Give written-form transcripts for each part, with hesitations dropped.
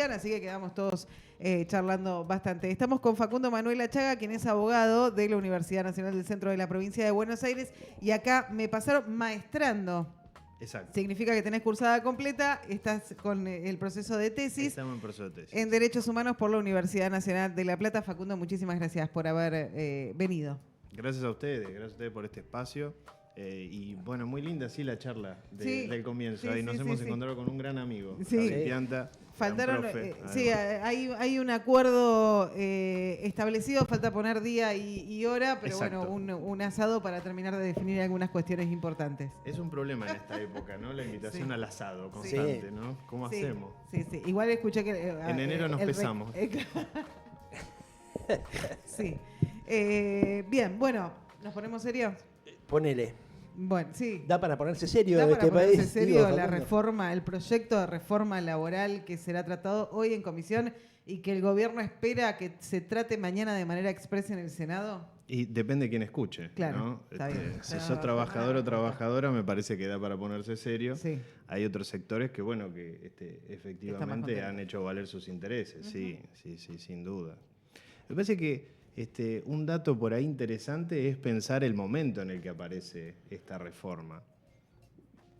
Así que quedamos todos charlando bastante. Estamos con Facundo Manuel Achaga, quien es abogado de la Universidad Nacional del Centro de la Provincia de Buenos Aires, y acá me pasaron maestrando. Exacto. Significa que tenés cursada completa, estás con el proceso de tesis. Estamos en proceso de tesis. En Derechos Humanos por la Universidad Nacional de La Plata. Facundo, muchísimas gracias por haber venido. Gracias a ustedes por este espacio. Y bueno, muy linda sí la charla del comienzo. Ahí nos hemos encontrado con un gran amigo, Javier Pianta. Faltaron, hay un acuerdo establecido, falta poner día y hora, pero exacto. Bueno, un asado para terminar de definir algunas cuestiones importantes. Es un problema en esta época, ¿no? La invitación al asado constante, ¿no? ¿Cómo hacemos? Sí. Igual escuché que... en enero nos pesamos. Sí. Bien, bueno, ¿nos ponemos serios? Ponele. Bueno, sí. ¿Da para ponerse serio en ponerse este país? Serio la reforma, el proyecto de reforma laboral que será tratado hoy en comisión y que el gobierno espera que se trate mañana de manera expresa en el Senado? Y depende de quién escuche. Claro, ¿no? está bien. Si sos trabajador o trabajadora, me parece que da para ponerse serio. Sí. Hay otros sectores que, bueno, que efectivamente han hecho valer sus intereses. Sí, sin duda. Me parece que un dato por ahí interesante es pensar el momento en el que aparece esta reforma.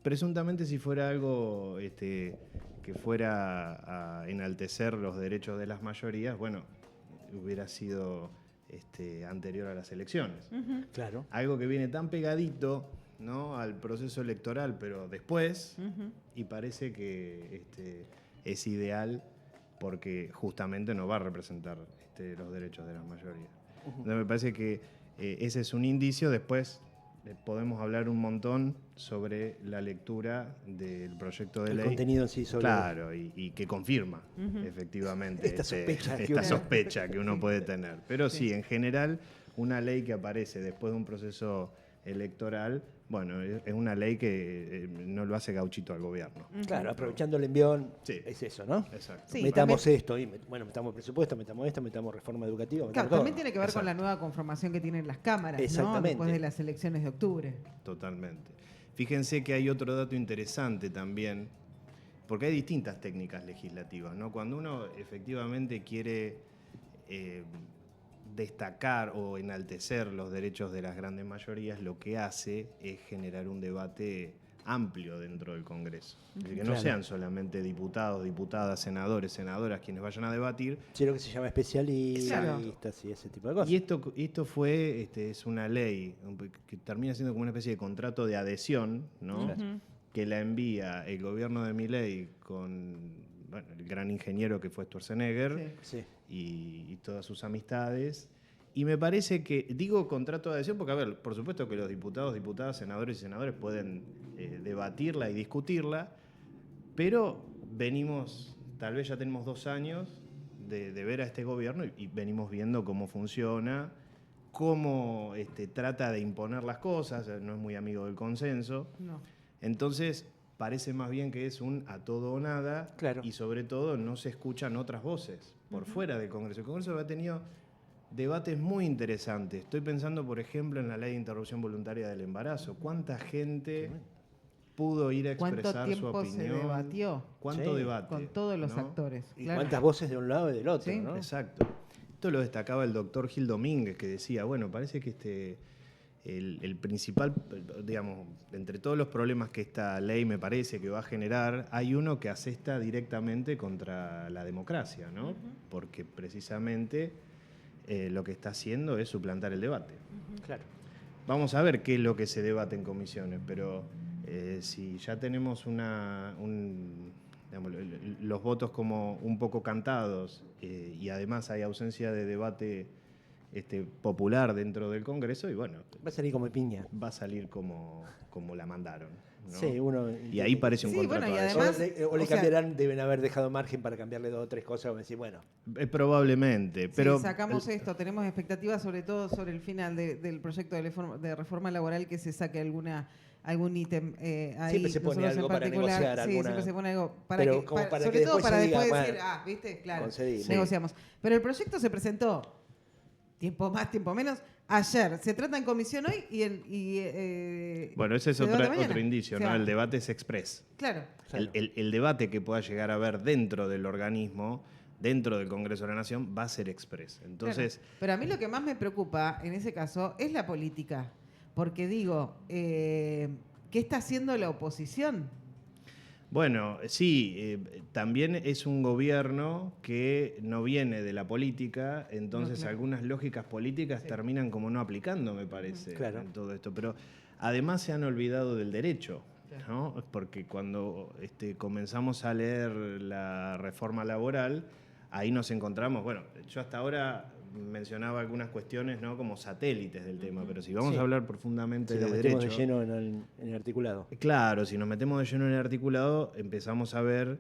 Presuntamente, si fuera algo que fuera a enaltecer los derechos de las mayorías, bueno, hubiera sido anterior a las elecciones. Claro. Algo que viene tan pegadito, ¿no?, al proceso electoral, pero después, y parece que es ideal porque justamente no va a representar los derechos de las mayorías. Entonces me parece que ese es un indicio. Después podemos hablar un montón sobre la lectura del proyecto de ley. El contenido en sí sobre... Claro, y que confirma efectivamente esta sospecha que uno puede tener. Pero sí, en general, una ley que aparece después de un proceso electoral, bueno, es una ley que no lo hace gauchito al gobierno. Claro, aprovechando el envión, sí, es eso, ¿no? Exacto. Sí, metamos esto, metamos presupuesto, metamos esto, metamos reforma educativa. Claro, también tiene que ver con la nueva conformación que tienen las cámaras, ¿no? Después de las elecciones de octubre. Totalmente. Fíjense que hay otro dato interesante también, porque hay distintas técnicas legislativas, ¿no? Cuando uno efectivamente quiere destacar o enaltecer los derechos de las grandes mayorías, lo que hace es generar un debate amplio dentro del Congreso. Es decir, que no sean solamente diputados, diputadas, senadores, senadoras quienes vayan a debatir. Sí, lo que se llama especialistas y ese tipo de cosas. Y esto fue, es una ley que termina siendo como una especie de contrato de adhesión, ¿no? Que la envía el gobierno de Milei con el gran ingeniero que fue Sturzenegger y todas sus amistades. Y me parece que, digo contrato de adhesión porque, a ver, por supuesto que los diputados, diputadas, senadores y senadores pueden debatirla y discutirla, pero venimos, tal vez ya tenemos 2 años de ver a este gobierno y venimos viendo cómo funciona, cómo trata de imponer las cosas, no es muy amigo del consenso. No. Entonces, parece más bien que es un a todo o nada, y sobre todo no se escuchan otras voces por fuera del Congreso. El Congreso ha tenido debates muy interesantes. Estoy pensando, por ejemplo, en la ley de interrupción voluntaria del embarazo. ¿Cuánta gente pudo ir a expresar su opinión? ¿Cuánto tiempo se debatió? ¿Cuánto debate? Con todos los actores. Y cuántas voces de un lado y del otro, ¿Sí? ¿no? Exacto. Esto lo destacaba el doctor Gil Domínguez, que decía, bueno, parece que el principal, digamos, entre todos los problemas que esta ley me parece que va a generar, hay uno que asesta directamente contra la democracia, ¿no? Porque precisamente lo que está haciendo es suplantar el debate. Claro. Vamos a ver qué es lo que se debate en comisiones, pero si ya tenemos digamos, los votos como un poco cantados y además hay ausencia de debate popular dentro del Congreso, y bueno, va a salir como piña. Va a salir como la mandaron, ¿no? Sí, y ahí parece un contrato. Bueno, y además, o le cambiarán, deben haber dejado margen para cambiarle 2 o 3 cosas, o decir, bueno. Probablemente, pero... Sí, sacamos esto, tenemos expectativas sobre todo sobre el final del proyecto de reforma laboral, que se saque algún ítem ahí. Siempre se pone algo para negociar. Sí, siempre se pone algo para pero que, para sobre que todo para después diga, decir, bueno, ¿viste? Claro, concedí, negociamos. Pero el proyecto se presentó tiempo más, tiempo menos, ayer. Se trata en comisión hoy Bueno, ese es se debate mañana. otro indicio, O sea, ¿no? El debate es express. Claro. El debate que pueda llegar a haber dentro del organismo, dentro del Congreso de la Nación, va a ser express. Entonces, Claro. Pero a mí lo que más me preocupa en ese caso es la política. Porque digo, ¿qué está haciendo la oposición? bueno, sí, también es un gobierno que no viene de la política, entonces No, claro. algunas lógicas políticas terminan como no aplicando, me parece, Claro. en todo esto. Pero además se han olvidado del derecho, ¿no? Porque cuando comenzamos a leer la reforma laboral, ahí nos encontramos, bueno, yo hasta ahora mencionaba algunas cuestiones, ¿no? Como satélites del tema, pero si vamos Sí. a hablar profundamente Si de nos metemos derecho... de lleno en el articulado. Claro, si nos metemos de lleno en el articulado, empezamos a ver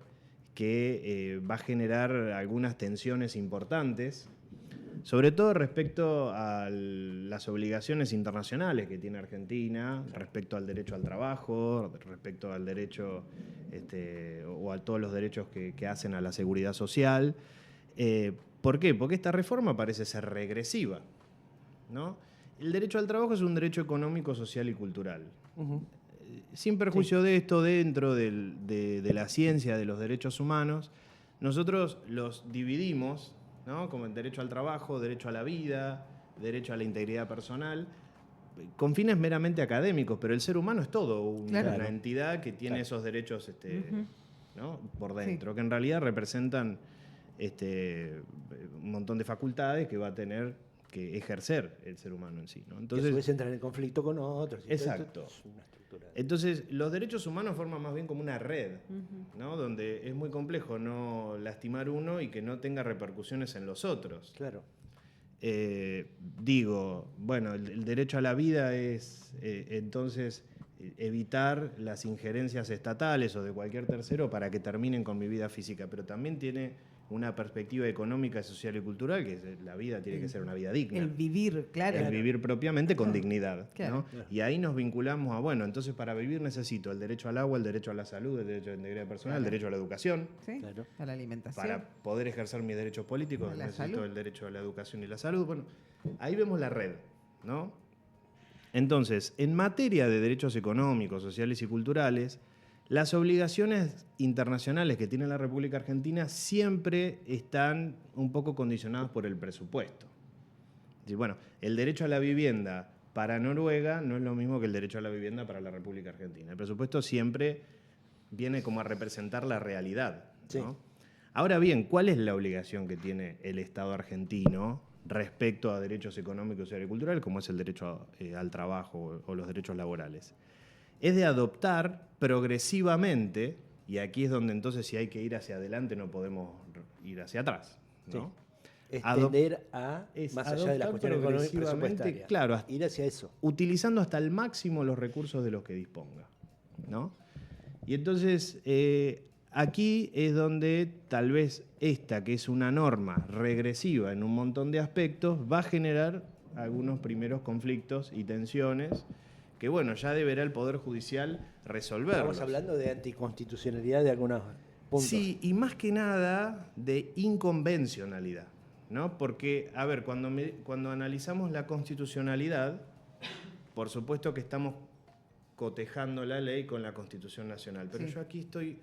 que va a generar algunas tensiones importantes, sobre todo respecto a las obligaciones internacionales que tiene Argentina, respecto al derecho al trabajo, respecto al derecho o a todos los derechos que hacen a la seguridad social. ¿Por qué? Porque esta reforma parece ser regresiva, ¿no? El derecho al trabajo es un derecho económico, social y cultural. Sin perjuicio de esto, dentro de la ciencia de los derechos humanos, nosotros los dividimos, ¿no? Como el derecho al trabajo, derecho a la vida, derecho a la integridad personal, con fines meramente académicos, pero el ser humano es todo Claro. una entidad que tiene esos derechos Ujú. ¿no? por dentro, que en realidad representan un montón de facultades que va a tener que ejercer el ser humano en sí, ¿no? Que a Entonces, su vez entran en conflicto con otros. y todo exacto. esto es una estructura. Entonces, los derechos humanos forman más bien como una red, ¿no? Donde es muy complejo no lastimar uno y que no tenga repercusiones en los otros. Claro. Digo, bueno, el derecho a la vida es entonces evitar las injerencias estatales o de cualquier tercero para que terminen con mi vida física, pero también tiene una perspectiva económica, social y cultural, que es la vida tiene que ser una vida digna. El vivir, claro. El vivir propiamente con dignidad. Claro. ¿no? Y ahí nos vinculamos a, bueno, entonces para vivir necesito el derecho al agua, el derecho a la salud, el derecho a la integridad personal, el derecho a la educación. ¿Sí? Claro. A la alimentación. Para poder ejercer mis derechos políticos A la necesito salud. el derecho a la educación y la salud. Bueno, ahí vemos la red, ¿no? Entonces, en materia de derechos económicos, sociales y culturales, las obligaciones internacionales que tiene la República Argentina siempre están un poco condicionadas por el presupuesto. Y bueno, el derecho a la vivienda para Noruega no es lo mismo que el derecho a la vivienda para la República Argentina. El presupuesto siempre viene como a representar la realidad, ¿no? Sí. Ahora bien, ¿cuál es la obligación que tiene el Estado argentino respecto a derechos económicos, sociales y culturales, como es el derecho al trabajo o los derechos laborales? Es de adoptar progresivamente, y aquí es donde entonces si hay que ir hacia adelante no podemos ir hacia atrás, ¿no? Extender es más allá de la adoptar cuestión económica y progresivamente, presupuestaria. claro, Ir hacia eso. utilizando hasta el máximo los recursos de los que disponga, ¿no? Y entonces aquí es donde tal vez esta, que es una norma regresiva en un montón de aspectos, va a generar algunos primeros conflictos y tensiones que, bueno, ya deberá el Poder Judicial resolverlos. Estamos hablando de anticonstitucionalidad de algunos puntos. Sí, y más que nada de inconvencionalidad, ¿no? Porque, a ver, cuando analizamos la constitucionalidad, por supuesto que estamos cotejando la ley con la Constitución Nacional, pero Sí. yo aquí estoy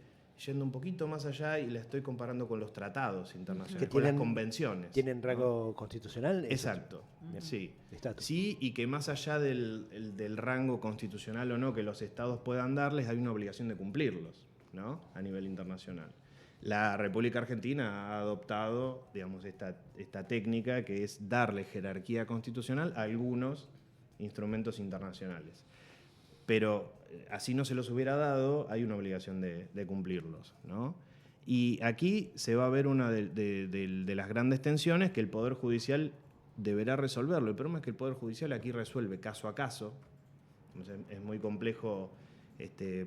yendo un poquito más allá y la estoy comparando con los tratados internacionales, Que con las tienen- convenciones. ¿Tienen ¿no? rango constitucional? Exacto, sí. Estatus. Sí, y que más allá del rango constitucional o no que los estados puedan darles, hay una obligación de cumplirlos, ¿no? A nivel internacional. La República Argentina ha adoptado, digamos, esta técnica que es darle jerarquía constitucional a algunos instrumentos internacionales. Pero así no se los hubiera dado, hay una obligación de cumplirlos, ¿no? Y aquí se va a ver una de las grandes tensiones que el Poder Judicial deberá resolverlo. El problema es que el Poder Judicial aquí resuelve caso a caso. Entonces, es muy complejo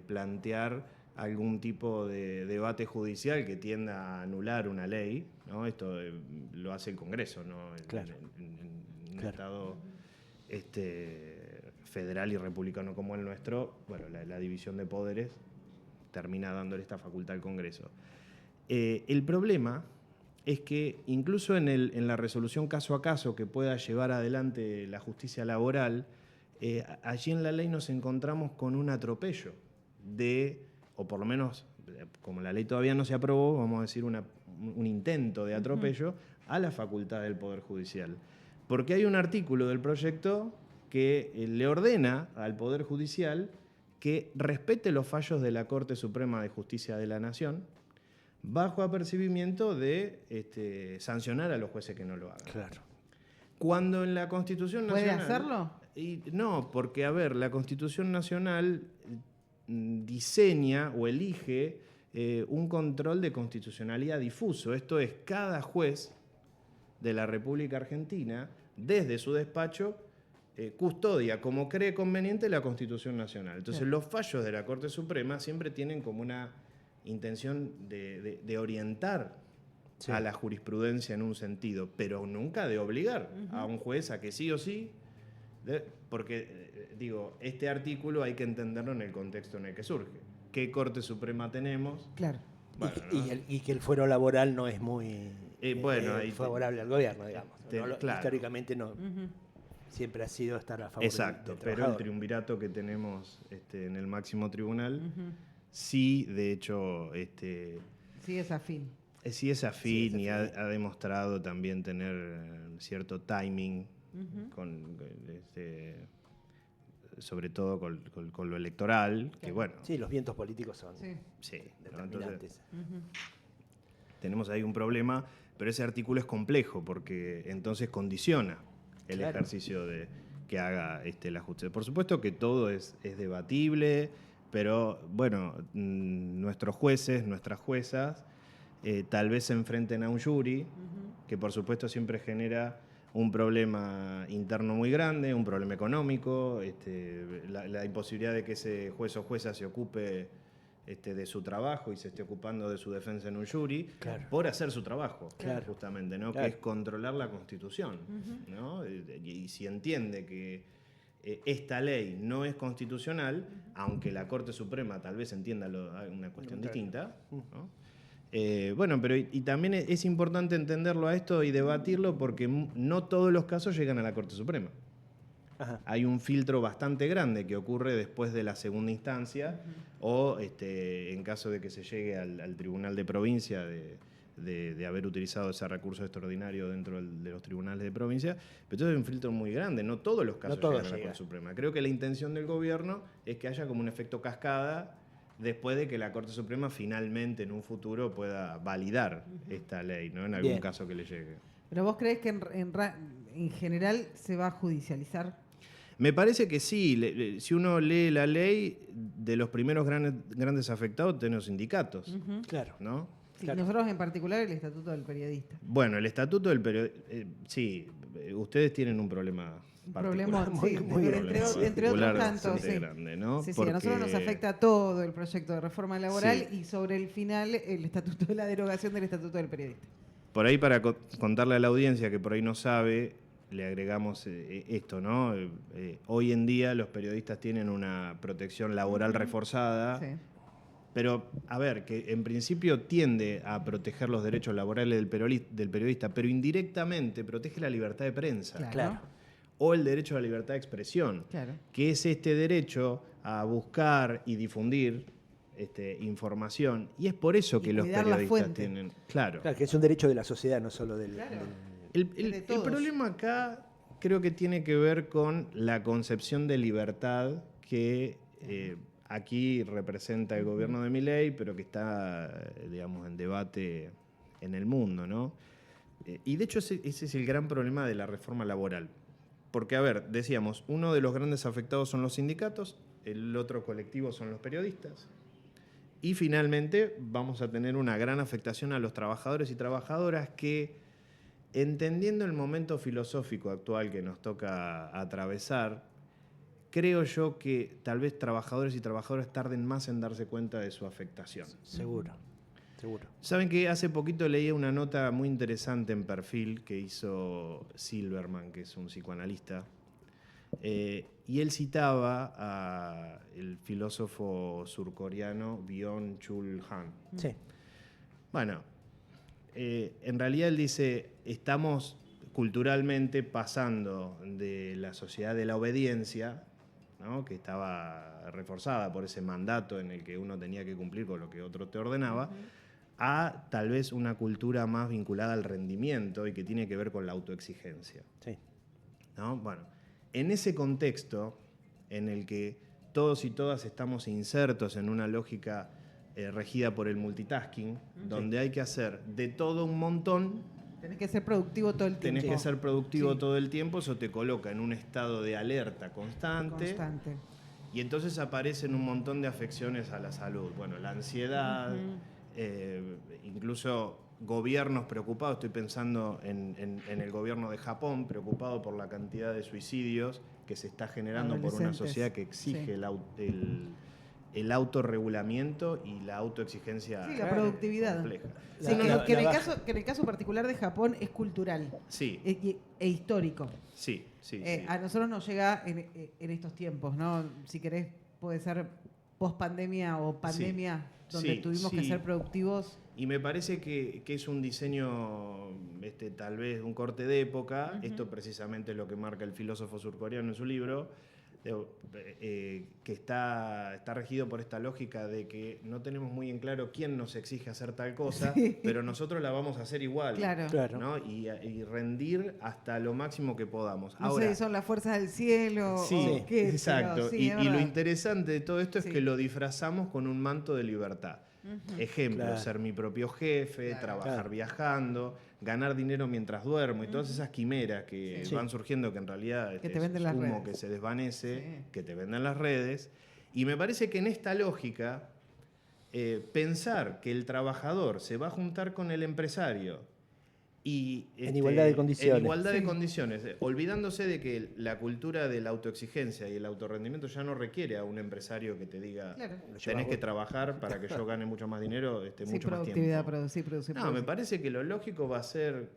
plantear algún tipo de debate judicial que tienda a anular una ley, ¿no? Esto lo hace el Congreso, ¿no? Claro. En un Claro. Estado federal y republicano como el nuestro, bueno, la división de poderes termina dándole esta facultad al Congreso. El problema es que incluso en la resolución caso a caso que pueda llevar adelante la justicia laboral, allí en la ley nos encontramos con un atropello o por lo menos, como la ley todavía no se aprobó, vamos a decir un intento de atropello a la facultad del Poder Judicial. Porque hay un artículo del proyecto que le ordena al Poder Judicial que respete los fallos de la Corte Suprema de Justicia de la Nación, bajo apercibimiento de sancionar a los jueces que no lo hagan. Claro. Cuando en la Constitución ¿Puede Nacional... hacerlo? No, porque, a ver, la Constitución Nacional diseña o elige un control de constitucionalidad difuso. Esto es, cada juez de la República Argentina, desde su despacho, custodia, como cree conveniente, la Constitución Nacional. Entonces, los fallos de la Corte Suprema siempre tienen como una intención de orientar a la jurisprudencia en un sentido, pero nunca de obligar a un juez a que sí o sí, porque, este artículo hay que entenderlo en el contexto en el que surge. ¿Qué Corte Suprema tenemos? Claro. Bueno, y que el fuero laboral no es muy favorable al gobierno, digamos. Claro. Históricamente no. Siempre ha sido estar a favor Exacto, del pero el trabajador. triunvirato que tenemos en el máximo tribunal, sí, de hecho, Sí, es afín. sí es afín y ha demostrado también tener cierto timing sobre todo con lo electoral, que bueno. Sí, los vientos políticos son Sí, ¿no? determinantes. Entonces, tenemos ahí un problema, pero ese artículo es complejo porque entonces condiciona el ejercicio que haga la justicia. Por supuesto que todo es debatible, pero bueno, nuestros jueces, nuestras juezas, tal vez se enfrenten a un jury, que por supuesto siempre genera un problema interno muy grande, un problema económico, la imposibilidad de que ese juez o jueza se ocupe de su trabajo y se esté ocupando de su defensa en un jury por hacer su trabajo, justamente, ¿no? Que es controlar la Constitución, ¿no? Y si entiende que esta ley no es constitucional, aunque la Corte Suprema tal vez entienda una cuestión distinta, ¿no? Bueno, pero y también es importante entenderlo a esto y debatirlo porque no todos los casos llegan a la Corte Suprema. Ajá. Hay un filtro bastante grande que ocurre después de la segunda instancia o en caso de que se llegue al Tribunal de Provincia de haber utilizado ese recurso extraordinario dentro de los tribunales de provincia. Pero entonces hay un filtro muy grande, no todos los casos llegan a la Corte Suprema. Creo que la intención del gobierno es que haya como un efecto cascada después de que la Corte Suprema finalmente en un futuro pueda validar esta ley, ¿no? En algún caso que le llegue. ¿Pero vos crees que en general se va a judicializar? Me parece que sí. Si uno lee la ley, de los primeros grandes afectados tenemos sindicatos. Claro. ¿No? Sí, nosotros en particular el Estatuto del Periodista. Bueno, el Estatuto del Periodista, sí, ustedes tienen un problema particular. Entre otros tantos, grande, ¿no? Sí, a nosotros nos afecta todo el proyecto de reforma laboral y sobre el final el Estatuto de la derogación del Estatuto del Periodista. Por ahí, para contarle a la audiencia que por ahí no sabe, le agregamos esto, ¿no? Hoy en día los periodistas tienen una protección laboral reforzada, pero, a ver, que en principio tiende a proteger los derechos laborales del periodista, pero indirectamente protege la libertad de prensa. Claro. O el derecho a la libertad de expresión, que es este derecho a buscar y difundir información. Y es por eso que los periodistas tienen... Claro, que es un derecho de la sociedad, no solo del... El problema acá creo que tiene que ver con la concepción de libertad que aquí representa el gobierno de Milei, pero que está, digamos, en debate en el mundo, ¿no? Y de hecho ese es el gran problema de la reforma laboral. Porque, a ver, decíamos, uno de los grandes afectados son los sindicatos, el otro colectivo son los periodistas, y finalmente vamos a tener una gran afectación a los trabajadores y trabajadoras que, entendiendo el momento filosófico actual que nos toca atravesar, creo yo que tal vez trabajadores y trabajadoras tarden más en darse cuenta de su afectación. Seguro. Saben que hace poquito leí una nota muy interesante en Perfil que hizo Silverman, que es un psicoanalista, y él citaba al filósofo surcoreano Byung-Chul Han. Sí. Bueno, en realidad él dice, estamos culturalmente pasando de la sociedad de la obediencia, ¿no?, que estaba reforzada por ese mandato en el que uno tenía que cumplir con lo que otro te ordenaba, a tal vez una cultura más vinculada al rendimiento y que tiene que ver con la autoexigencia. Sí. ¿No? Bueno, en ese contexto en el que todos y todas estamos insertos en una lógica regida por el multitasking, donde hay que hacer de todo un montón. Tenés que ser productivo todo el tiempo. Tenés que ser productivo todo el tiempo, eso te coloca en un estado de alerta constante. Y entonces aparecen un montón de afecciones a la salud. Bueno, la ansiedad, incluso gobiernos preocupados, estoy pensando en el gobierno de Japón, preocupado por la cantidad de suicidios que se está generando por una sociedad que exige el autorregulamiento y la autoexigencia. Sí, la productividad. Compleja. Sí, que en el caso particular de Japón es cultural. Sí. E histórico. Sí. A nosotros nos llega en estos tiempos, ¿no? Si querés, puede ser post-pandemia o pandemia, donde tuvimos que ser productivos. Y me parece que es un diseño, tal vez un corte de época. Esto precisamente es lo que marca el filósofo surcoreano en su libro, que está regido por esta lógica de que no tenemos muy en claro quién nos exige hacer tal cosa, pero nosotros la vamos a hacer igual. Claro. ¿no? Y rendir hasta lo máximo que podamos. No sé si son las fuerzas del cielo o qué. Exacto. Y lo interesante de todo esto es que lo disfrazamos con un manto de libertad. Ejemplo, ser mi propio jefe, trabajar viajando, ganar dinero mientras duermo y todas esas quimeras que van surgiendo, que en realidad que te venden es las humo redes. Que se desvanece, que te venden las redes. Y me parece que en esta lógica, pensar que el trabajador se va a juntar con el empresario y en igualdad de condiciones. En igualdad de condiciones, olvidándose de que la cultura de la autoexigencia y el autorrendimiento ya no requiere a un empresario que te diga tenés que trabajar para que yo gane mucho más dinero, mucho más tiempo. Producir. Me parece que lo lógico va a ser,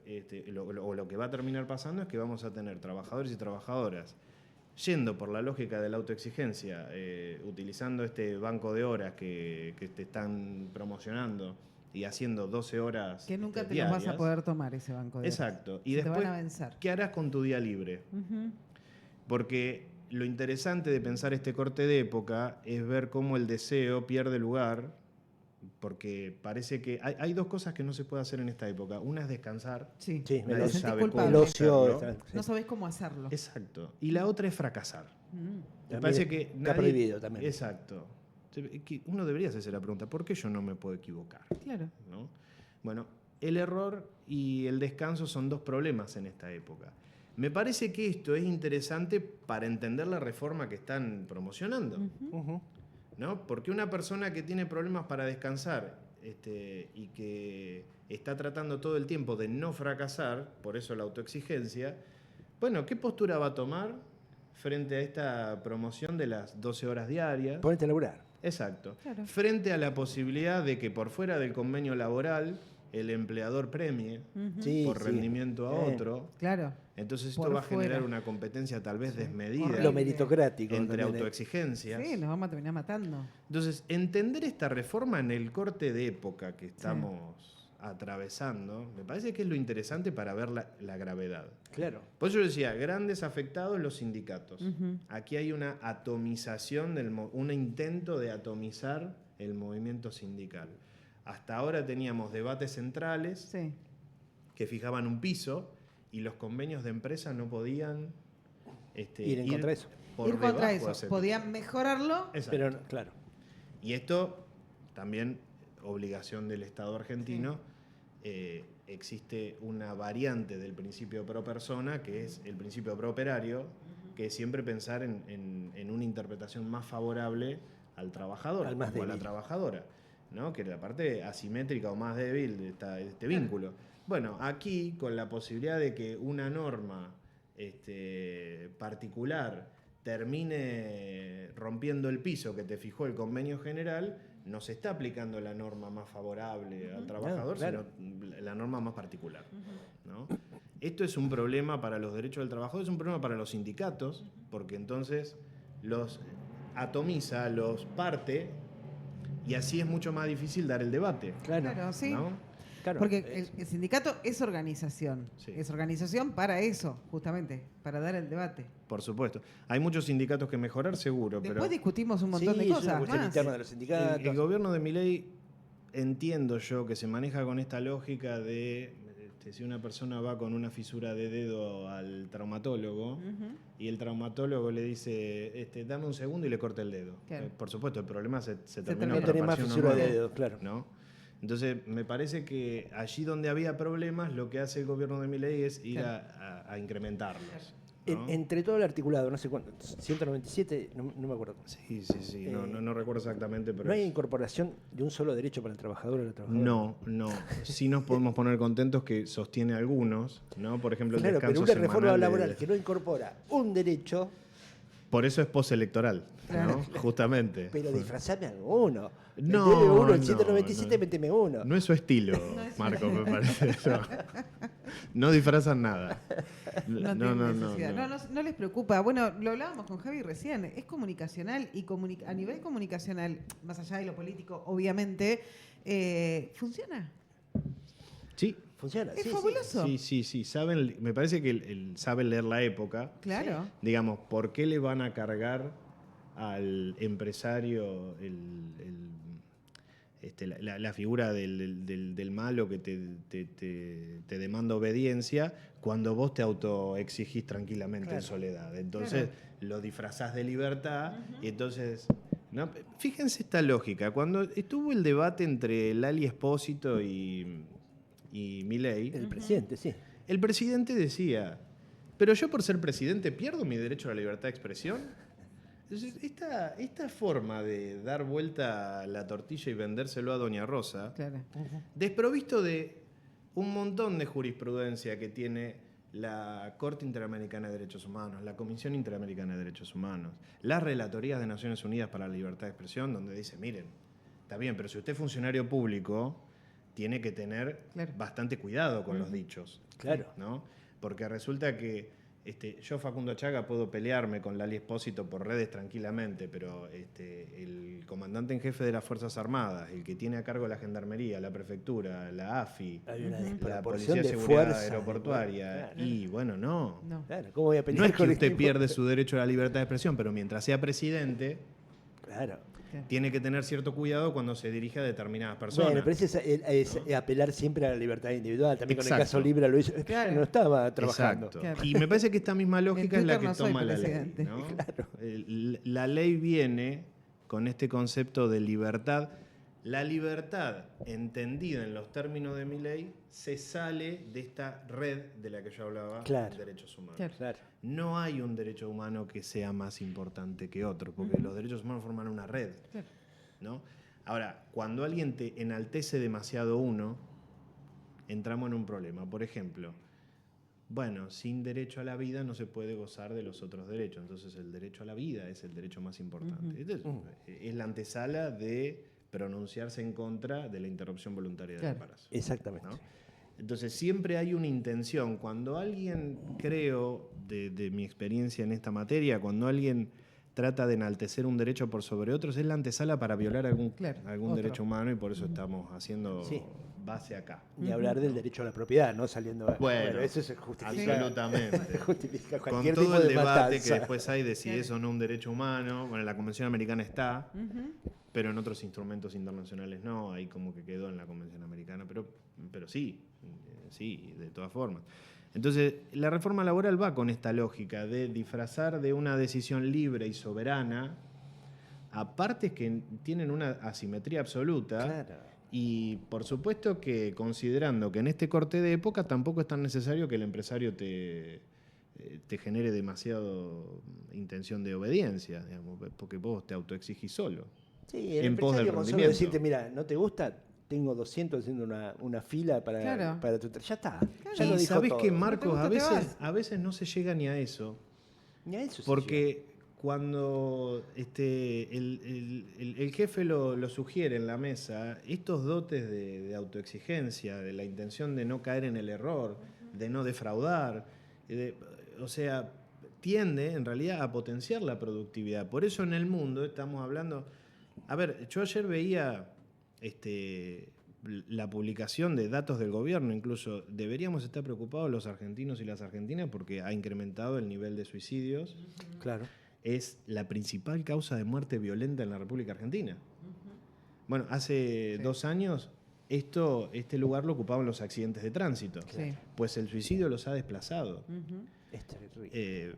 lo que va a terminar pasando es que vamos a tener trabajadores y trabajadoras yendo por la lógica de la autoexigencia, utilizando este banco de horas que te están promocionando y haciendo 12 horas que nunca te diarias. Los vas a poder tomar ese banco de horas. Exacto. Y después después, te van a vencer. ¿Qué harás con tu día libre? Porque lo interesante de pensar este corte de época es ver cómo el deseo pierde lugar, porque parece que hay dos cosas que no se puede hacer en esta época. Una es descansar. Sí, nadie sabe cómo el ocio, no sabés cómo hacerlo. Exacto. Y la otra es fracasar. Me parece que está prohibido también. Exacto. Uno debería hacerse la pregunta, ¿por qué yo no me puedo equivocar? Claro. ¿No? Bueno, el error y el descanso son dos problemas en esta época. Me parece que esto es interesante para entender la reforma que están promocionando. ¿No? Porque una persona que tiene problemas para descansar y que está tratando todo el tiempo de no fracasar, por eso la autoexigencia, bueno, ¿qué postura va a tomar frente a esta promoción de las 12 horas diarias? Ponete a laburar. Exacto. Claro. Frente a la posibilidad de que por fuera del convenio laboral el empleador premie por rendimiento a otro. Claro. Entonces esto va a generar una competencia tal vez desmedida. Lo meritocrático. Entre autoexigencias. Sí, nos vamos a terminar matando. Entonces, entender esta reforma en el corte de época que estamos atravesando, me parece que es lo interesante para ver la gravedad. Claro. Por eso yo decía, grandes afectados los sindicatos. Aquí hay una atomización, un intento de atomizar el movimiento sindical. Hasta ahora teníamos debates centrales que fijaban un piso y los convenios de empresa no podían ir contra eso. Ir contra eso. Podían mejorarlo. Exacto. Pero claro. Y esto también, obligación del Estado argentino, existe una variante del principio pro persona, que es el principio pro operario, que es siempre pensar en una interpretación más favorable al trabajador o a la trabajadora, ¿no? Que es la parte asimétrica o más débil de este vínculo. Bueno, aquí con la posibilidad de que una norma particular termine rompiendo el piso que te fijó el convenio general, no se está aplicando la norma más favorable al trabajador, sino la norma más particular, ¿no? Esto es un problema para los derechos del trabajador, es un problema para los sindicatos, porque entonces los atomiza, los parte, y así es mucho más difícil dar el debate. Claro, sí. ¿No? Claro, Porque el sindicato es organización. Sí. Es organización para eso, justamente, para dar el debate. Por supuesto. Hay muchos sindicatos que mejorar, seguro, Después pero discutimos un montón de es una cosas cuestión más. interna de los sindicatos. el gobierno de Milei, entiendo yo que se maneja con esta lógica de si una persona va con una fisura de dedo al traumatólogo y el traumatólogo le dice, dame un segundo y le corta el dedo. Claro. Por supuesto, el problema se termina termina. No tenés más apareciendo fisura de nuevo, dedo, claro. ¿no? Entonces, me parece que allí donde había problemas, lo que hace el gobierno de Milei es ir a incrementarlos. ¿no? Entre todo el articulado, no sé cuánto, 197, no me acuerdo. Sí. No recuerdo exactamente, pero ¿No hay incorporación de un solo derecho para el trabajador o la trabajadora? No. Sí nos podemos poner contentos que sostiene algunos, ¿no? Por ejemplo, el Claro, descanso pero una reforma semanal laboral que no incorpora un derecho, Por eso es postelectoral, Claro. ¿no? Justamente. pero disfrazame alguno. No, Metele uno, el no, 197, no. méteme uno. No es su estilo, es su Marco, estilo. me parece. No disfrazan nada. No tiene necesidad. No les preocupa. Bueno, lo hablábamos con Javi recién. Es comunicacional y a nivel comunicacional, más allá de lo político, obviamente, funciona. Sí. Funciona. Es sí, fabuloso. Sí. Me parece que saben leer la época. Claro. Digamos, ¿por qué le van a cargar al empresario la figura del malo que te demanda obediencia cuando vos te autoexigís tranquilamente en soledad? Entonces lo disfrazás de libertad y entonces... ¿no? Fíjense esta lógica. Cuando estuvo el debate entre Lali Espósito y Milei, El presidente, sí. el presidente decía, pero yo por ser presidente pierdo mi derecho a la libertad de expresión. Entonces, esta forma de dar vuelta la tortilla y vendérselo a Doña Rosa, Claro. desprovisto de un montón de jurisprudencia que tiene la Corte Interamericana de Derechos Humanos, la Comisión Interamericana de Derechos Humanos, las relatorías de Naciones Unidas para la Libertad de Expresión, donde dice, miren, está bien, pero si usted es funcionario público, tiene que tener bastante cuidado con los dichos. Claro. ¿No? Porque resulta que yo, Facundo Chaga, puedo pelearme con Lali Espósito por redes tranquilamente, pero el comandante en jefe de las Fuerzas Armadas, el que tiene a cargo la Gendarmería, la Prefectura, la AFI, Hay una la desproporción Policía de de Seguridad fuerza, Aeroportuaria, claro. y bueno, no. Claro, ¿cómo voy a pelear No es que con el usted tipo? pierde su derecho a la libertad de expresión, pero mientras sea presidente, Claro. tiene que tener cierto cuidado cuando se dirige a determinadas personas. Bueno, pero es apelar siempre a la libertad individual. También con el Exacto. caso Libra lo hizo. Claro. No estaba trabajando. Exacto. Claro. Y me parece que esta misma lógica es la Twitter que no soy toma la ley. presidente. ¿no? Claro. La ley viene con este concepto de libertad. La libertad, entendida en los términos de mi ley, se sale de esta red de la que yo hablaba, Claro. de derechos humanos. Claro. No hay un derecho humano que sea más importante que otro, porque los derechos humanos forman una red. Claro. ¿No? Ahora, cuando alguien te enaltece demasiado uno, entramos en un problema. Por ejemplo, bueno, sin derecho a la vida no se puede gozar de los otros derechos. Entonces el derecho a la vida es el derecho más importante. Entonces, es la antesala de pronunciarse en contra de la interrupción voluntaria del embarazo. Exactamente. ¿No? Entonces siempre hay una intención. Cuando alguien, creo, de mi experiencia en esta materia, cuando alguien trata de enaltecer un derecho por sobre otros, es la antesala para violar algún derecho humano, y por eso estamos haciendo base acá. Ni hablar del derecho a la propiedad, ¿no? Saliendo. Bueno, eso se justifica. absolutamente. Justifica Con cualquier todo tipo el de debate matanza. que después hay de si eso no es un derecho humano, bueno, la Convención Americana está, pero en otros instrumentos internacionales no, ahí como que quedó en la Convención Americana, pero sí, de todas formas. Entonces, la reforma laboral va con esta lógica de disfrazar de una decisión libre y soberana a partes que tienen una asimetría absoluta. Claro. Y por supuesto que considerando que en este corte de época tampoco es tan necesario que el empresario te genere demasiado intención de obediencia, digamos, porque vos te autoexigís solo. Sí, el en pos del empresario con solo rendimiento. decirte, mira, ¿no te gusta? Tengo 200 haciendo una fila para tu... Ya está. Ya lo Y dijo sabés todo. que, No Marcos, te gusta, te vas. a veces no se llega ni a eso. Ni a eso se Porque cuando el jefe lo sugiere en la mesa, estos dotes de autoexigencia, de la intención de no caer en el error, de no defraudar, o sea, tiende en realidad a potenciar la productividad. Por eso en el mundo estamos hablando... A ver, yo ayer veía la publicación de datos del gobierno, incluso deberíamos estar preocupados los argentinos y las argentinas porque ha incrementado el nivel de suicidios. Claro. Es la principal causa de muerte violenta en la República Argentina. Bueno, hace 2 años este lugar lo ocupaban los accidentes de tránsito. Sí. Pues el suicidio los ha desplazado. Es terrible.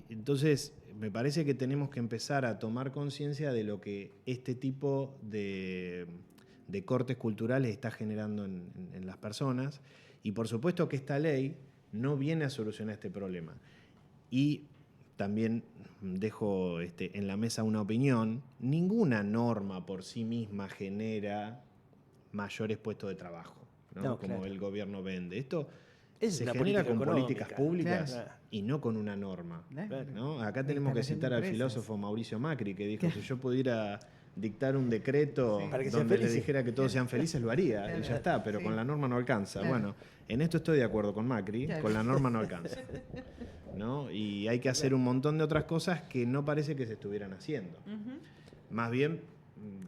Entonces, me parece que tenemos que empezar a tomar conciencia de lo que este tipo de cortes culturales está generando en las personas. Y por supuesto que esta ley no viene a solucionar este problema. Y también dejo en la mesa una opinión. Ninguna norma por sí misma genera mayores puestos de trabajo, ¿no? No, como claro. el gobierno vende. Esto Es se una genera política con políticas económica. públicas Claro. y no con una norma. Claro. ¿No? Acá tenemos que Instalación de citar al empresas. filósofo Mauricio Macri, que dijo, si yo pudiera dictar un decreto Para que sean donde le felices. dijera que todos sean felices, lo haría. Claro. Y ya está, pero Sí. con la norma no alcanza. Claro. Bueno, en esto estoy de acuerdo con Macri, Claro. con la norma no alcanza. ¿No? Y hay que hacer un montón de otras cosas que no parece que se estuvieran haciendo. Más bien,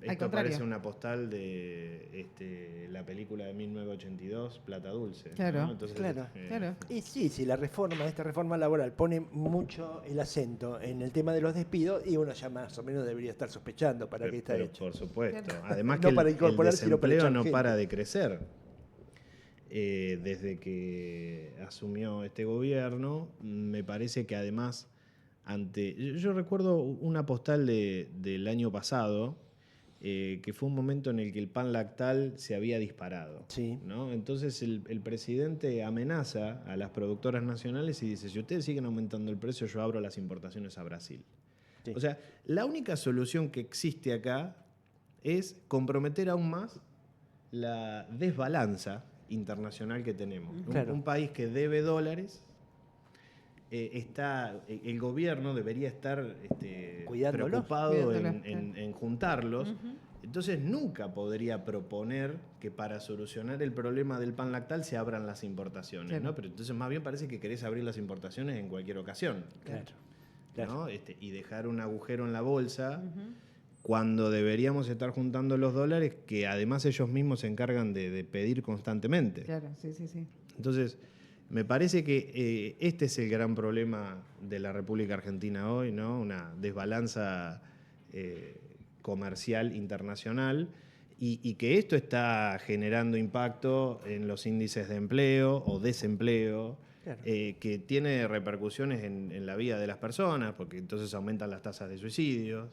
esto contrario. parece una postal de la película de 1982, Plata Dulce. Claro. ¿no? Entonces, Claro. Claro. Y sí, esta reforma laboral pone mucho el acento en el tema de los despidos y uno ya más o menos debería estar sospechando para qué está pero hecho. por supuesto. Claro. Además No que para el incorporar, sino para desempleo echar no gente. para de crecer. Desde que asumió este gobierno, me parece que además, yo recuerdo una postal del año pasado, que fue un momento en el que el pan lactal se había disparado. Sí. ¿no? Entonces el presidente amenaza a las productoras nacionales y dice, si ustedes siguen aumentando el precio, yo abro las importaciones a Brasil. Sí. O sea, la única solución que existe acá es comprometer aún más la desbalanza internacional que tenemos. Claro. Un país que debe dólares, el gobierno debería estar Cuidándolos. preocupado Cuidándolos, en juntarlos. Entonces nunca podría proponer que para solucionar el problema del pan lactal se abran las importaciones. Claro. ¿no? Pero entonces más bien parece que querés abrir las importaciones en cualquier ocasión. Claro. ¿no? Y dejar un agujero en la bolsa cuando deberíamos estar juntando los dólares que además ellos mismos se encargan de pedir constantemente. Claro, sí, sí, sí. Entonces, me parece que este es el gran problema de la República Argentina hoy, ¿no? Una desbalanza comercial internacional y que esto está generando impacto en los índices de empleo o desempleo. Claro. Que tiene repercusiones en la vida de las personas, porque entonces aumentan las tasas de suicidios.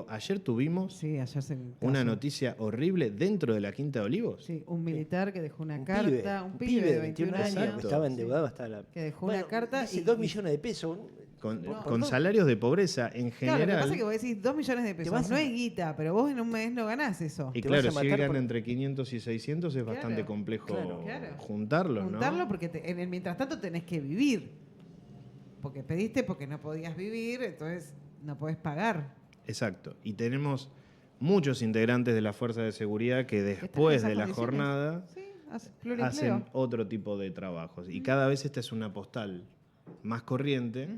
Ayer tuvimos Sí, ayer se una casó. noticia horrible dentro de la Quinta de Olivos. Sí, un militar que dejó una Un carta, un pibe de 21 años. Exacto. que estaba endeudado hasta la... Que dejó una carta dice y- 2 millones de pesos. Con, No, con no. salarios de pobreza en Claro, lo que general. pasa es que vos decís 2 millones de Te pesos. vas a- No es guita, pero vos en un mes no ganás eso. Y te claro, vas a si matar ganan por- entre 500 y 600 es Claro, bastante complejo claro. juntarlos, Juntarlo ¿no? porque en el mientras tanto tenés que vivir. Porque pediste porque no podías vivir, entonces no podés pagar. Exacto. Y tenemos muchos integrantes de la Fuerza de Seguridad que Que están en después esas de la condiciones. jornada Sí, pluriempleo. hacen otro tipo de trabajos. Y cada vez esta es una postal más corriente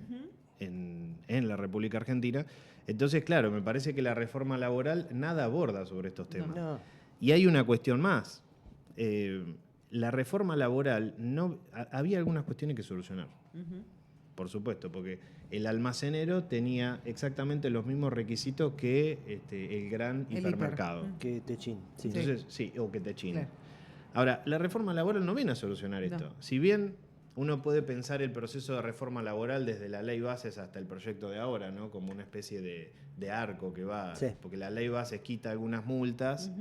en la República Argentina. Entonces, claro, me parece que la reforma laboral nada aborda sobre estos temas. No. Y hay una cuestión más. La reforma laboral, había algunas cuestiones que solucionar. Por supuesto, porque el almacenero tenía exactamente los mismos requisitos que el gran El hipermercado. hiper. Que Techín. Sí. Entonces, sí, o que te chine. Claro. Ahora, la reforma laboral no viene a solucionar No. esto. Si bien uno puede pensar el proceso de reforma laboral desde la ley bases hasta el proyecto de ahora, ¿no? Como una especie de arco que va, Sí. porque la ley bases quita algunas multas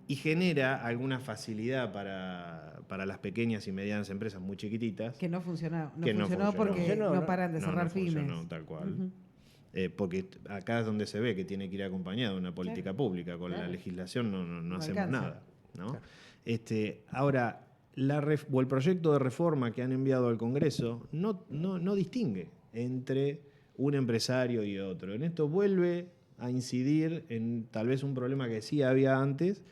y genera alguna facilidad para las pequeñas y medianas empresas muy chiquititas. Que no funcionó. No Que no funcionó funcionó. porque Funcionó, no ¿no? paran de cerrar pymes. funcionó, tal cual. Porque acá es donde se ve que tiene que ir acompañado de una política pública. Con la Claro. legislación no No hacemos alcanza. nada. ¿no? Ahora, el proyecto de reforma que han enviado al Congreso no distingue entre un empresario y otro. En esto vuelve a incidir en tal vez un problema que sí había antes,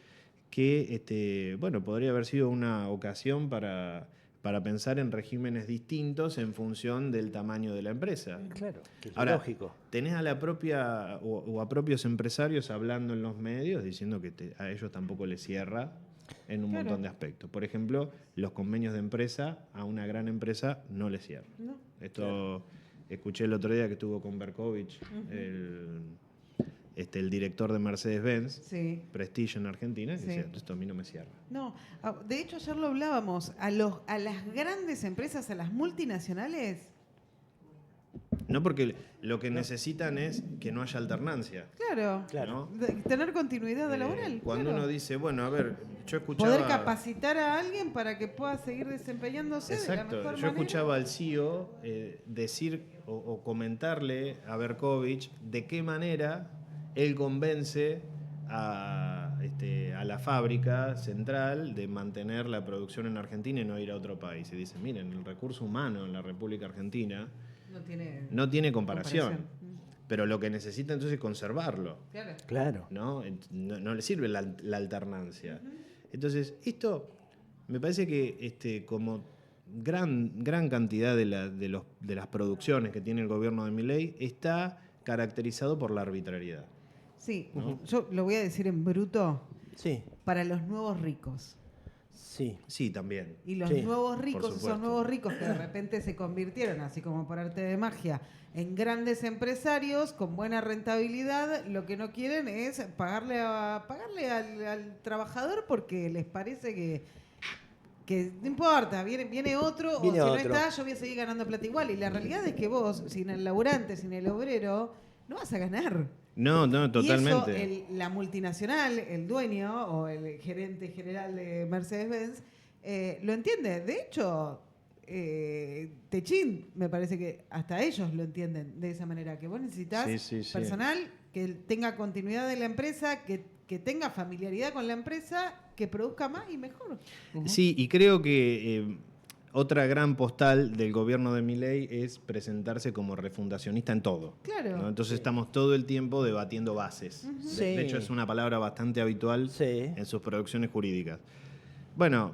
que podría haber sido una ocasión para para pensar en regímenes distintos en función del tamaño de la empresa. Claro, que es Ahora, lógico. tenés a la propia o a propios empresarios hablando en los medios diciendo que a ellos tampoco les cierra en un Claro. montón de aspectos. Por ejemplo, los convenios de empresa a una gran empresa no les cierran. No. Esto escuché el otro día que estuvo con Berkovich, el director de Mercedes-Benz, Sí. Prestige en Argentina, que Sí. decía, esto a mí no me cierra. No, de hecho ayer lo hablábamos, a las grandes empresas, a las multinacionales, No, porque lo que necesitan es que no haya alternancia. claro, Claro. ¿no? tener continuidad laboral. Cuando claro. uno dice, bueno, a ver, yo escuchaba... Poder capacitar a alguien para que pueda seguir desempeñándose de la Exacto, mejor yo manera. escuchaba al CEO decir o comentarle a Berkovich de qué manera él convence a la fábrica central de mantener la producción en Argentina y no ir a otro país. Y dice, miren, el recurso humano en la República Argentina no tiene comparación. Pero lo que necesita entonces es conservarlo. Claro. Claro. ¿No? No le sirve la alternancia. Entonces, esto me parece que como gran cantidad de las producciones que tiene el gobierno de Milei está caracterizado por la arbitrariedad. Sí, yo lo voy a decir en bruto, Sí, para los nuevos ricos. sí. Sí, también. Y los Sí, nuevos por ricos, esos supuesto. nuevos ricos que de repente se convirtieron, así como por arte de magia, en grandes empresarios con buena rentabilidad, lo que no quieren es pagarle al trabajador porque les parece que no importa, viene otro, Viene o si otro. no está, yo voy a seguir ganando plata igual. Y la realidad es que vos, sin el laburante, sin el obrero, no vas a ganar. No, totalmente. Y eso, la multinacional, el dueño o el gerente general de Mercedes-Benz, lo entiende. De hecho, Techín, me parece que hasta ellos lo entienden de esa manera, que vos necesitas Sí. personal que tenga continuidad de la empresa, que tenga familiaridad con la empresa, que produzca más y mejor. Sí, y creo que otra gran postal del gobierno de Milei es presentarse como refundacionista en todo. Claro. ¿no? Entonces estamos todo el tiempo debatiendo bases. Sí. De hecho, es una palabra bastante habitual Sí. en sus producciones jurídicas. Bueno,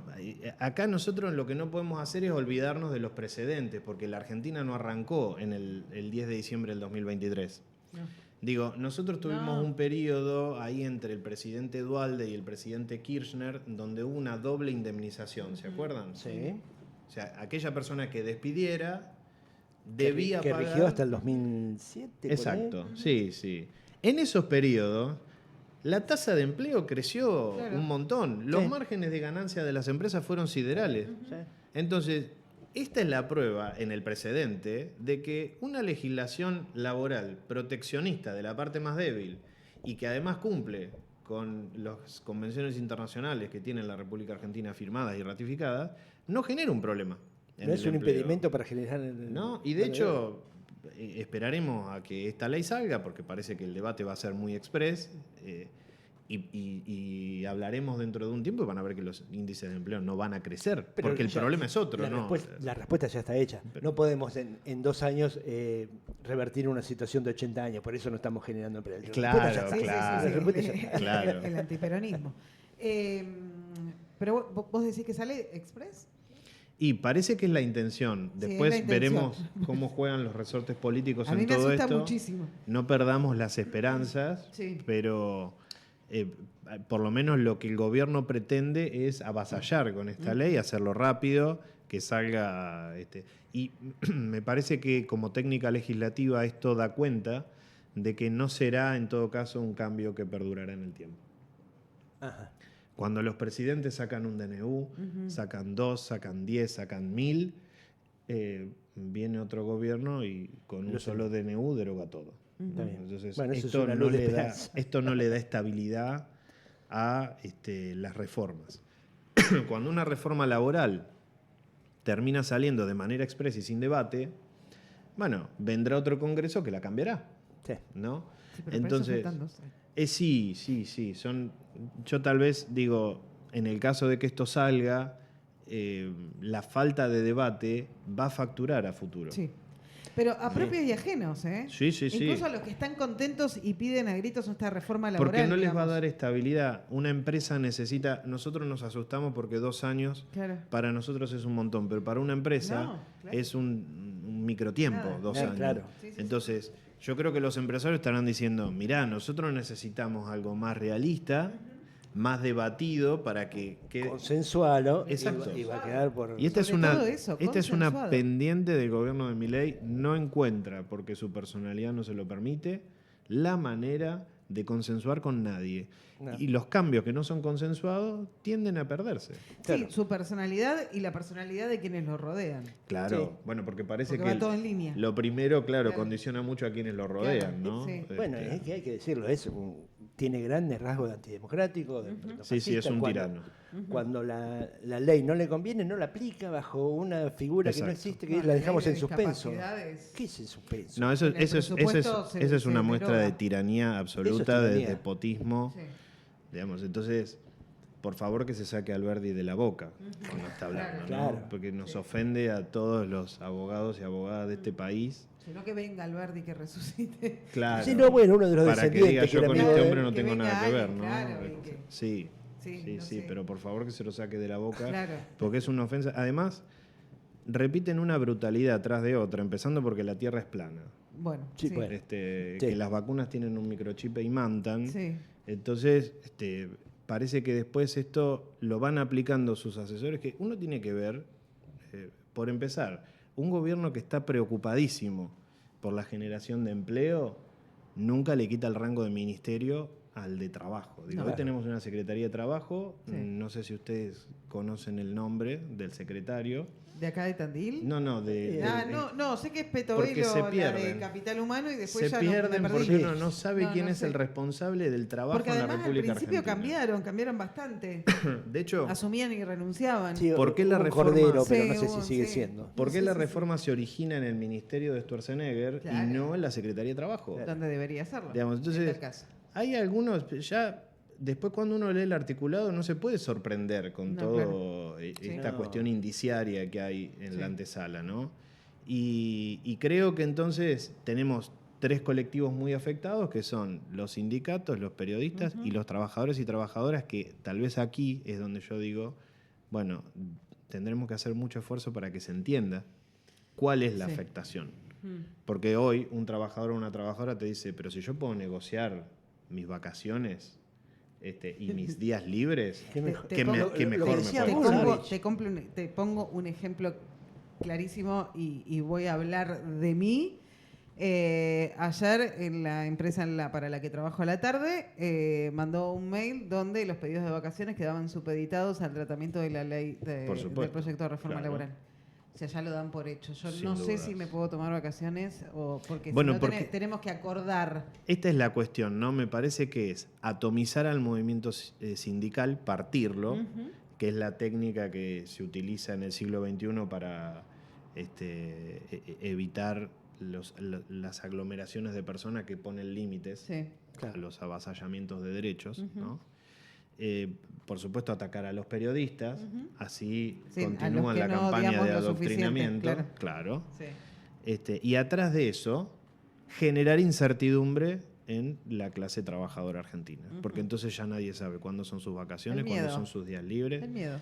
acá nosotros lo que no podemos hacer es olvidarnos de los precedentes, porque la Argentina no arrancó en el 10 de diciembre del 2023. No. Digo, nosotros tuvimos No. un periodo ahí entre el presidente Dualde y el presidente Kirchner donde hubo una doble indemnización, ¿se acuerdan? Sí. O sea, aquella persona que despidiera debía que pagar... rigió hasta el 2007. por ahí. Exacto, sí. En esos periodos, la tasa de empleo creció Claro. un montón. Los Sí. márgenes de ganancia de las empresas fueron siderales. Sí. Entonces, esta es la prueba en el precedente de que una legislación laboral proteccionista de la parte más débil y que además cumple con las convenciones internacionales que tiene la República Argentina firmadas y ratificadas, no genera un problema. en No el es un empleo. impedimento para generar... ¿No? Y de hecho, esperaremos a que esta ley salga, porque parece que el debate va a ser muy express, y hablaremos dentro de un tiempo y van a ver que los índices de empleo no van a crecer, Pero porque el ya- problema es otro, ¿no? La respuesta ya está hecha. No podemos en 2 años revertir una situación de 80 años, por eso no estamos generando empleo. La Claro, respuesta ya está. claro. La respuesta ya está. Claro. El antiperonismo. Pero vos decís que sale Express. Y parece que es la intención. Sí, Después es la intención. veremos cómo juegan los resortes políticos A mí en me todo asusta esto. muchísimo. No perdamos las esperanzas, Sí. pero por lo menos lo que el gobierno pretende es avasallar con esta ley, hacerlo rápido, que salga... Y me parece que como técnica legislativa esto da cuenta de que no será en todo caso un cambio que perdurará en el tiempo. Ajá. Cuando los presidentes sacan un DNU, sacan 2, sacan 10, sacan 1000, viene otro gobierno y con un Lo sé. solo DNU deroga todo. Está bien. Entonces, Bueno, eso es esto, una no luz de le da, esperanza. esto no le da estabilidad a las reformas. Cuando una reforma laboral termina saliendo de manera expresa y sin debate, bueno, vendrá otro Congreso que la cambiará, Sí. ¿no? Sí, pero para eso Entonces, faltan 2 años. sí. Yo tal vez digo, en el caso de que esto salga, la falta de debate va a facturar a futuro. Sí. Pero a propios y ajenos, ¿eh? Sí, sí, sí. Incluso a los que están contentos y piden a gritos esta reforma laboral. Porque no les va a digamos. dar estabilidad. Una empresa necesita... Nosotros nos asustamos porque 2 años Claro. para nosotros es un montón, pero para una empresa No, claro. es un microtiempo, Nada. 2 Claro, años. claro. Sí, sí, Entonces, yo creo que los empresarios estarán diciendo, mirá, nosotros necesitamos algo más realista, más debatido para que quede... Consensualo. Exacto. Y va a quedar por... Y esta es Sobre una, todo eso, esta es una consensuado. pendiente del gobierno de Milei, no encuentra, porque su personalidad no se lo permite, la manera de consensuar con nadie. No. Y los cambios que no son consensuados tienden a perderse. Claro. Sí, su personalidad y la personalidad de quienes lo rodean. Claro, Sí. bueno, porque parece Porque va que todo en línea. lo primero, claro, Claro. condiciona mucho a quienes lo rodean, Claro, ¿no? sí. Bueno, Este, es que hay que decirlo, tiene grandes rasgos de antidemocrático. De sí, sí, es un cuando- tirano. Cuando la ley no le conviene, no la aplica bajo una figura que no Exacto. existe, que No, la la dejamos ley en de suspenso. discapacidades. ¿Qué es el suspenso? No, eso, En el eso es presupuesto se- esa es se una muestra de deroga. tiranía absoluta, Eso es de tiranía. despotismo. Sí. Digamos, entonces, por favor que se saque a Alberdi de la boca cuando está hablando, Claro. ¿no? Porque nos Sí. ofende a todos los abogados y abogadas de este país. Sino que venga Alberti que resucite. Claro. Sí, no, bueno, uno de los para que descendientes diga que yo era con amigo este de- hombre no que tengo venga nada que ver, alguien, ¿no? claro, y que- Sí, Sí, sí, no sí, sé. pero por favor que se lo saque de la boca, Claro. porque es una ofensa. Además, repiten una brutalidad tras de otra, empezando porque la Tierra es plana. Bueno, Sí, sí. bueno. Sí. Sí. Que las vacunas tienen un microchip e imantan. Sí. Entonces, parece que después esto lo van aplicando sus asesores, que uno tiene que ver, por empezar, un gobierno que está preocupadísimo por la generación de empleo, nunca le quita el rango de ministerio al de trabajo. Digo, No. hoy tenemos una Secretaría de Trabajo, Sí. no sé si ustedes conocen el nombre del secretario. ¿De acá de Tandil? No, No, sé que es porque Petovelo, se la de pierden. Capital Humano y después se ya pierden me perdí. porque uno no sabe No, quién no es sé. el responsable del trabajo Porque en la además al República principio Argentina. cambiaron bastante. De hecho, Asumían y renunciaban. Sí, ¿Por qué la un reforma- Cordero, pero Sí, no sé hubo, si sigue sí. siendo. ¿por qué Sí, la sí, reforma se origina en el Ministerio de Schwarzenegger Claro. y no en la Secretaría de Trabajo? Donde debería serlo. Digamos, en entonces, tal caso. hay algunos, ya después cuando uno lee el articulado no se puede sorprender con No, todo claro. Sí. esta No. cuestión indiciaria que hay en Sí. la antesala, ¿no? Y creo que entonces tenemos 3 colectivos muy afectados, que son los sindicatos, los periodistas y los trabajadores y trabajadoras, que tal vez aquí es donde yo digo, bueno, tendremos que hacer mucho esfuerzo para que se entienda cuál es la Sí. afectación. Mm. Porque hoy un trabajador o una trabajadora te dice, pero si yo puedo negociar mis vacaciones y mis días libres, Qué mejor. ¿qué pongo- qué lo mejor que me decía puede Bullrich. pasar? te pongo un ejemplo clarísimo y voy a hablar de mí. Ayer en la empresa para la que trabajo a la tarde mandó un mail donde los pedidos de vacaciones quedaban supeditados al tratamiento de la ley Por del supuesto, proyecto de reforma claro. laboral. O sea, ya lo dan por hecho. Yo Sin no sé dudas. si me puedo tomar vacaciones o porque, Bueno, si no porque- tenemos que acordar. Esta es la cuestión, ¿no? Me parece que es atomizar al movimiento sindical, partirlo, Ujú. que es la técnica que se utiliza en el siglo XXI para evitar las aglomeraciones de personas que ponen límites Sí. a los avasallamientos de derechos, Ujú. ¿no? Por supuesto, atacar a los periodistas, Ujú. así Sí, a los continúan que la no campaña odiamos de lo suficiente, adoctrinamiento, claro. claro. Sí. Y atrás de eso, generar incertidumbre en la clase trabajadora argentina. Ujú. Porque entonces ya nadie sabe cuándo son sus vacaciones, El cuándo miedo. son sus días libres. El miedo.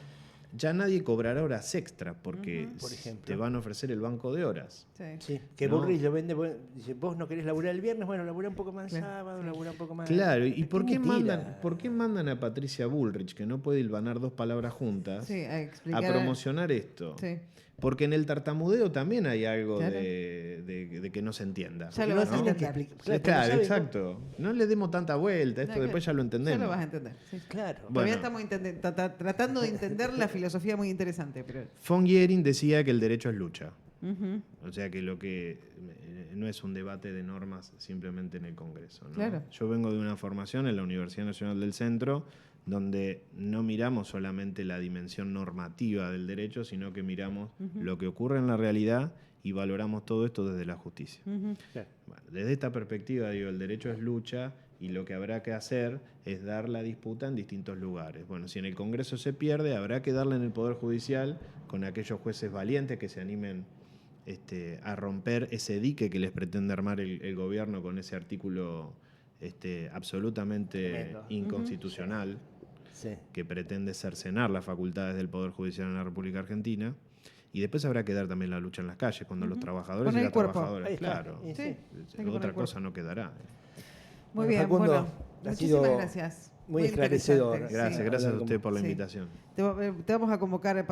Ya nadie cobrará horas extras porque Por ejemplo. te van a ofrecer el banco de horas. Sí. Sí, que No. Bullrich lo vende, dice, vos no querés laburar el viernes, bueno, laburá un poco más el Claro. sábado, Sí. laburá un poco más... Claro, ¿y por qué, mentira. mandan a Patricia Bullrich, que no puede hilvanar 2 palabras juntas, Sí, a a explicar. promocionar esto? Sí. Porque en el tartamudeo también hay algo Claro. de que no se entienda. Ya lo No vas a tienen que entender. explicar. Claro, Claro, no sabe, exacto. No le demos tanta vuelta, esto No, después ya claro. lo entendemos. Ya lo vas a entender. Sí. Claro. Bueno. Todavía estamos tratando de entender la filosofía muy interesante. Pero... Von Giering decía que el derecho es lucha. Ujú. O sea que lo que no es un debate de normas simplemente en el Congreso, ¿no? Claro. Yo vengo de una formación en la Universidad Nacional del Centro donde no miramos solamente la dimensión normativa del derecho, sino que miramos lo que ocurre en la realidad y valoramos todo esto desde la justicia. Ujú. Claro. Bueno, desde esta perspectiva, digo, el derecho es lucha y lo que habrá que hacer es dar la disputa en distintos lugares. Bueno, si en el Congreso se pierde, habrá que darla en el Poder Judicial con aquellos jueces valientes que se animen a romper ese dique que les pretende armar el gobierno con ese artículo absolutamente Tremendo. inconstitucional, Sí. que pretende cercenar las facultades del Poder Judicial en la República Argentina. Y después habrá que dar también la lucha en las calles, cuando los trabajadores Con y el las cuerpo. trabajadoras, Ahí está. claro, Sí. Hay que poner otra el cosa cuerpo. no quedará. Muy Bueno, bien, Facundo, bueno. ha Muchísimas sido gracias. muy esclarecedor. interesante, Gracias, sí. gracias a usted por la Sí. invitación. Te vamos a convocar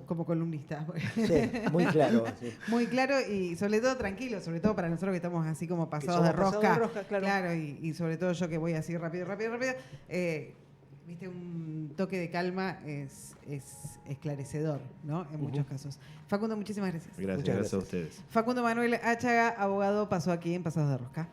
como columnista. Sí, muy claro. Sí. Muy claro y sobre todo tranquilo, sobre todo para nosotros que estamos así como pasados somos de rosca. pasados de rosca, claro. Y sobre todo yo que voy así rápido. Viste, un toque de calma es esclarecedor, ¿no? En muchos casos. Facundo, muchísimas gracias. Gracias, Muchas gracias a gracias. ustedes. Facundo Manuel Achaga, abogado, pasó aquí en Pasados de Rosca.